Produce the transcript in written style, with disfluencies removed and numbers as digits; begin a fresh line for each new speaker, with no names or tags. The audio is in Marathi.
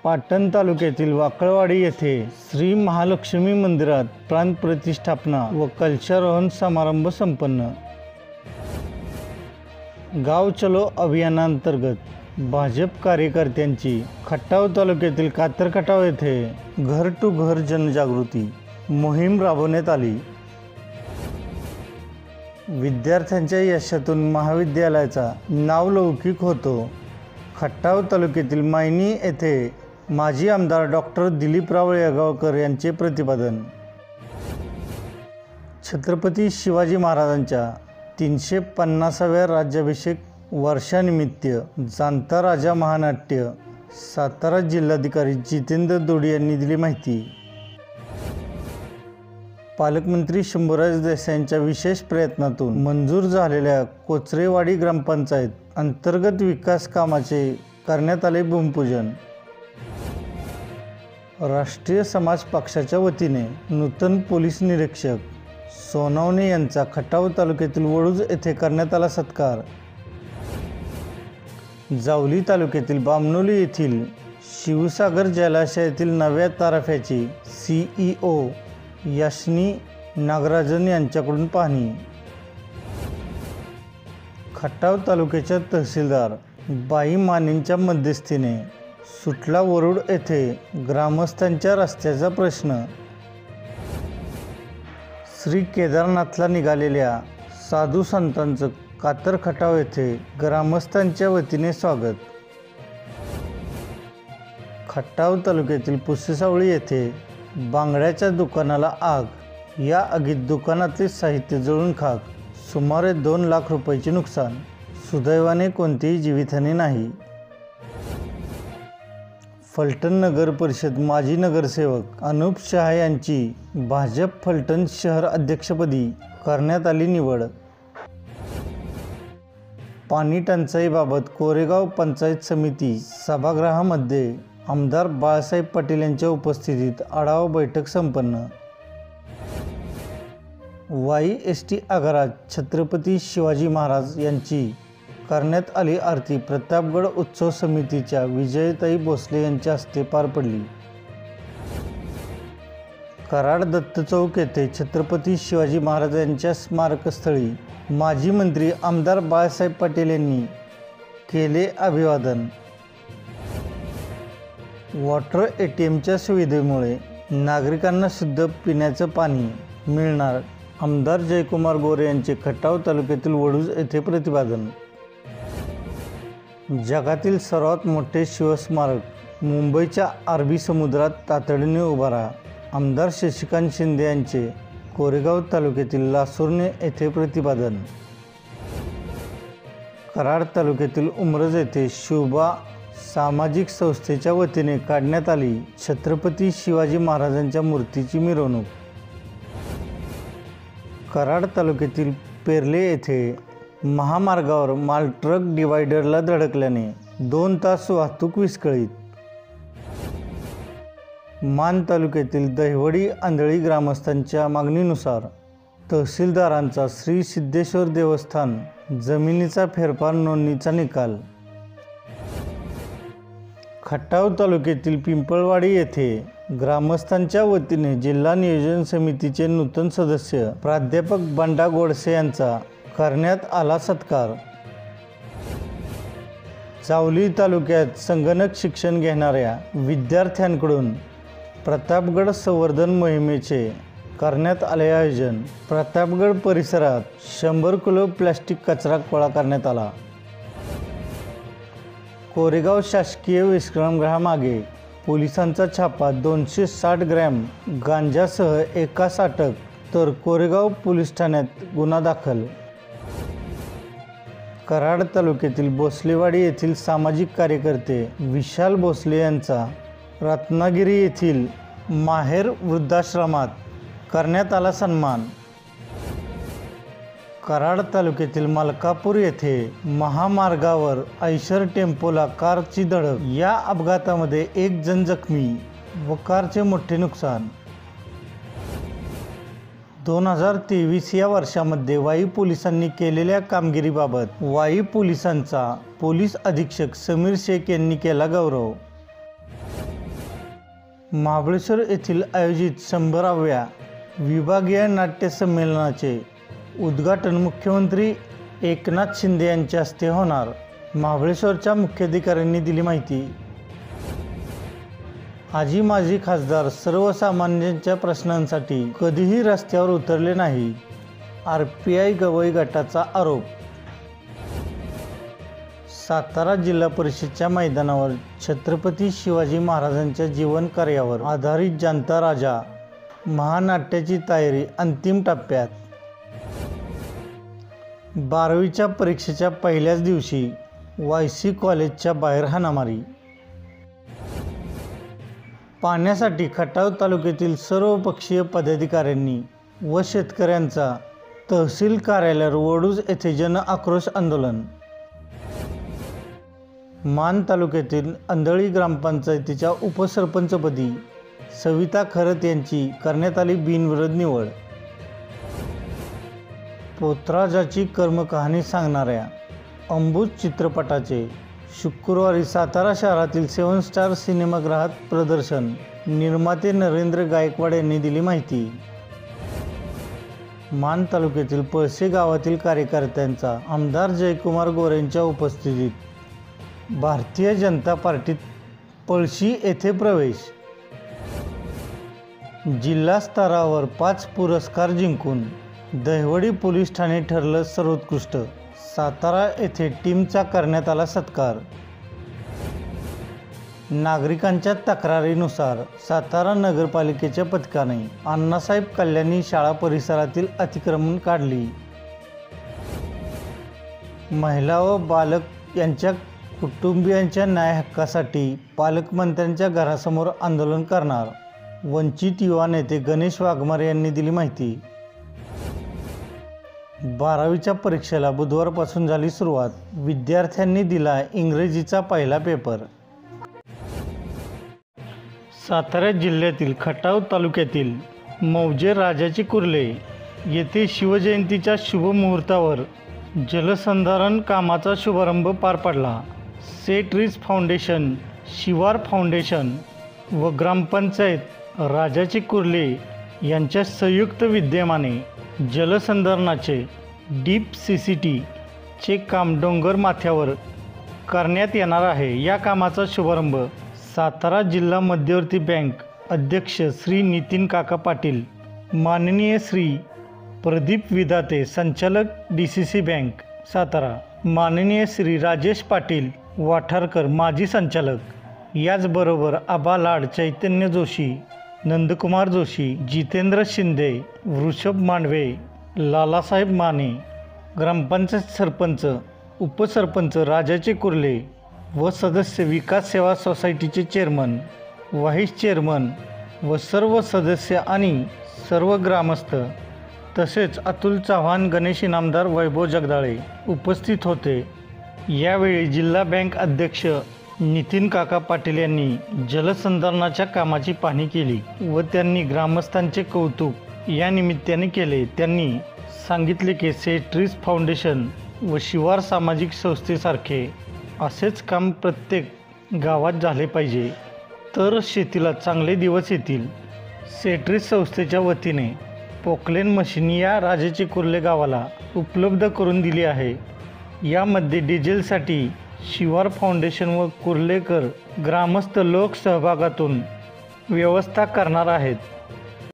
पाटण तालुक्यातील वाकळवाडी येथे श्री महालक्ष्मी मंदिरात प्राण प्रतिष्ठापना व कलशारोहण समारंभ संपन्न। गाव चलो अभियानांतर्गत भाजप कार्यकर्त्यांची खटाव तालुक्यातील कातरखटाव येथे घर टू घर जनजागृती मोहीम राबवण्यात आली। विद्यार्थ्यांच्या यशातून महाविद्यालयाचा नावलौकिक होतो। खटाव तालुक्यातील मायणी येथे माजी आमदार डॉक्टर दिलीपराव येळगावकर यांचे प्रतिपादन। छत्रपती शिवाजी महाराजांच्या 350व्या राज्याभिषेक वर्षानिमित्त जाणता राजा महानाट्य सातारा जिल्हाधिकारी जितेंद्र दोडी यांनी दिली माहिती। पालकमंत्री शंभूराज देसाईंच्या विशेष प्रयत्नातून मंजूर झालेल्या कोचरेवाडी ग्रामपंचायत अंतर्गत विकास कामाचे करण्यात आले भूमिपूजन। राष्ट्रीय समाज पक्षाच्या वतीने नूतन पोलीस निरीक्षक सोनावणे यांचा खटाव तालुक्यातील वडूज येथे करण्यात आला सत्कार। जावली तालुक्यातील बामणोली येथील शिवसागर जलाशयातील नव्या ताराफ्याची CEO याशनी नागराजन यांच्याकडून पाहणी। खटाव तालुक्याच्या तहसीलदार बाई मानेंच्या मध्यस्थीने सुटला वरुड येथे ग्रामस्थांच्या रस्त्याचा प्रश्न। श्री केदारनाथला निघालेल्या साधू संतांचं कातरखटाव येथे ग्रामस्थांच्या वतीने स्वागत। खटाव तालुक्यातील पुसेसावळी येथे बांगड्याच्या दुकानाला आग, या आगीत दुकानातले साहित्य जळून खाक, सुमारे 2 लाख रुपयांचे नुकसान। सुदैवाने कोणतीही जीवितहानी नाही। फलटण नगर परिषद माजी नगरसेवक अनुप शहा यांची भाजप फलटण शहर अध्यक्षपदी करण्यात आली निवड। पाणी टंचाईबाबत कोरेगाव पंचायत समिती सभागृहामध्ये आमदार बाळासाहेब पाटील यांच्या उपस्थितीत आढावा बैठक संपन्न। वाई ST आगारात छत्रपती शिवाजी महाराज यांची करण्यात आली आरती प्रतापगड उत्सव समितीच्या विजयताई भोसले यांच्या हस्ते पार पडली। कराड दत्त चौक येथे छत्रपती शिवाजी महाराज यांच्या स्मारकस्थळी माजी मंत्री आमदार बाळासाहेब पाटील यांनी केले अभिवादन। वॉटर ATMच्या सुविधेमुळे नागरिकांना शुद्ध पिण्याचं पाणी मिळणार, आमदार जयकुमार गोरे यांचे खटाव तालुक्यातील वडूज येथे प्रतिपादन। जगातील सर्वात मोठे शिवस्मारक मुंबईच्या अरबी समुद्रात तातडीने उभारा, आमदार शशिकांत शिंदे यांचे कोरेगाव तालुक्यातील लासुर्णे येथे प्रतिपादन। कराड तालुक्यातील उमरज येथे शुभा सामाजिक संस्थेच्या वतीने काढण्यात आली छत्रपती शिवाजी महाराजांच्या मूर्तीची मिरवणूक। कराड तालुक्यातील पेर्ले येथे महामार्गावर माल ट्रक डिवायडरला धडकल्याने 2 तास वाहतूक विस्कळीत। मान तालुक्यातील दहिवडी आंधळी ग्रामस्थांच्या मागणीनुसार तहसीलदारांचा श्री सिद्धेश्वर देवस्थान जमिनीचा फेरफार नोंदणीचा निकाल। खटाव तालुक्यातील पिंपळवाडी येथे ग्रामस्थांच्या वतीने जिल्हा नियोजन समितीचे नूतन सदस्य प्राध्यापक बंडा गोडसे यांचा करण्यात आला सत्कार। जावली तालुक्यात संगणक शिक्षण घेणाऱ्या विद्यार्थ्यांकडून प्रतापगड संवर्धन मोहिमेचे करण्यात आले आयोजन। प्रतापगड परिसरात 100 किलो प्लास्टिक कचरा गोळा करण्यात आला। कोरेगाव शासकीय विश्रामगृहामागे पोलिसांचा छापा, 260 ग्रॅम गांजासह एकास अटक, तर कोरेगाव पोलीस ठाण्यात गुन्हा दाखल। कराड तालुक्यातील भोसलेवाडी येथील सामाजिक कार्यकर्ते विशाल भोसले यांचा रत्नागिरी येथील माहेर वृद्धाश्रमात करण्यात आला सन्मान। कराड तालुक्यातील मलकापूर येथे महामार्गावर आयशर टेम्पोला कारची धडक, या अपघातामध्ये 1 जण जखमी व कारचे मोठे नुकसान। 2023 या वर्षामध्ये वाई पोलिसांनी केलेल्या कामगिरीबाबत वाई पोलिसांचा पोलीस अधीक्षक समीर शेख यांनी केला गौरव। महाबळेश्वर येथील आयोजित 100व्या विभागीय नाट्य संमेलनाचे उद्घाटन मुख्यमंत्री एकनाथ शिंदे यांच्या हस्ते होणार. महाबळेश्वरच्या मुख्याधिकाऱ्यांनी दिली माहिती. आजी माजी खासदार सर्वसामान्यांच्या प्रश्नांसाठी कधीही रस्त्यावर उतरले नाही, RPI गवई गटाचा आरोप. सातारा जिल्हा परिषदेच्या मैदानावर छत्रपती शिवाजी महाराजांच्या जीवन कार्यावर आधारित जनता राजा महानाट्याची तयारी अंतिम टप्प्यात. 12वीच्या परीक्षेच्या पहिल्याच दिवशी YC कॉलेजच्या बाहेर हाणामारी. पाण्यासाठी खटाव तालुक्यातील सर्वपक्षीय पदाधिकाऱ्यांनी व शेतकऱ्यांचा तहसील कार्यालयावर वडूज येथे जन आक्रोश आंदोलन. मान तालुक्यातील अंधळी ग्रामपंचायतीच्या उपसरपंचपदी सविता खरत यांची करण्यात आली बिनविरोध निवड. पोतराजाची कर्मकहाणी सांगणाऱ्या अंबुज चित्रपटाचे शुक्रवारी सातारा शहरातील 7 स्टार सिनेमागृहात प्रदर्शन. निर्माते नरेंद्र गायकवाड यांनी दिली माहिती. मान तालुक्यातील पळसे गावातील कार्यकर्त्यांचा आमदार जयकुमार गोरेंच्या उपस्थितीत भारतीय जनता पार्टीत पळशी येथे प्रवेश. जिल्हा स्तरावर 5 पुरस्कार जिंकून दहिवडी पोलीस ठाणे ठरलं सर्वोत्कृष्ट. सातारा येथे टीमचा करण्यात आला सत्कार. नागरिकांच्या तक्रारीनुसार सातारा नगरपालिकेच्या पथकाने अण्णासाहेब कल्याणी शाळा परिसरातील अतिक्रमण काढली. महिला व बालक यांच्या कुटुंबियांच्या न्याय हक्कासाठी पालकमंत्र्यांच्या घरासमोर आंदोलन करणार, वंचित युवा नेते गणेश वाघमारे यांनी दिली माहिती. 12वीच्या परीक्षेला बुधवारपासून झाली सुरुवात. विद्यार्थ्यांनी दिला इंग्रजीचा पहिला पेपर. सातारा जिल्ह्यातील खटाव तालुक्यातील मौजे राजाची कुर्ले येथे शिवजयंतीच्या शुभमुहूर्तावर जलसंधारण कामाचा शुभारंभ पार पडला. सेट रिच फाउंडेशन, शिवार फाउंडेशन व ग्रामपंचायत राजाची कुर्ले यांच्या संयुक्त विद्यमाने जलसंधारणाचे डीप CCT चे काम डोंगर माथ्यावर करण्यात येणार आहे. या कामाचा शुभारंभ सातारा जिल्हा मध्यवर्ती बँक अध्यक्ष श्री नितीन काका पाटील, माननीय श्री प्रदीप विधाते संचालक DCC बँक सातारा, माननीय श्री राजेश पाटील वाठारकर माजी संचालक, याचबरोबर आबा लाड, चैतन्य जोशी, नंदकुमार जोशी, जितेंद्र शिंदे, वृषभ मांडवे, लालासाहेब माने, ग्रामपंचायत सरपंच, उपसरपंच राजाचे कुर्ले व सदस्य, विकास सेवा सोसायटीचे चेअरमन, व्हाईस चेअरमन व सर्व सदस्य आणि सर्व ग्रामस्थ तसेच अतुल चव्हाण, गणेश इनामदार, वैभव जगदाळे उपस्थित होते. यावेळी जिल्हा बँक अध्यक्ष नितीन काका पाटील यांनी जलसंधारणाच्या कामाची पाहणी केली व त्यांनी ग्रामस्थांचे कौतुक या निमित्ताने केले. त्यांनी सांगितले की सेट रिच फाउंडेशन व शिवार सामाजिक संस्थेसारखे असेच काम प्रत्येक गावात झाले पाहिजे, तर शेतीला चांगले दिवस येतील. सेट रिच संस्थेच्या वतीने पोकलेन मशीन या राजाची कुर्ले गावाला उपलब्ध करून दिली आहे. यामध्ये डिझेलसाठी शिवार फाउंडेशन व कुर्लेकर ग्रामस्थ लोक सहभागातून व्यवस्था करणार आहेत.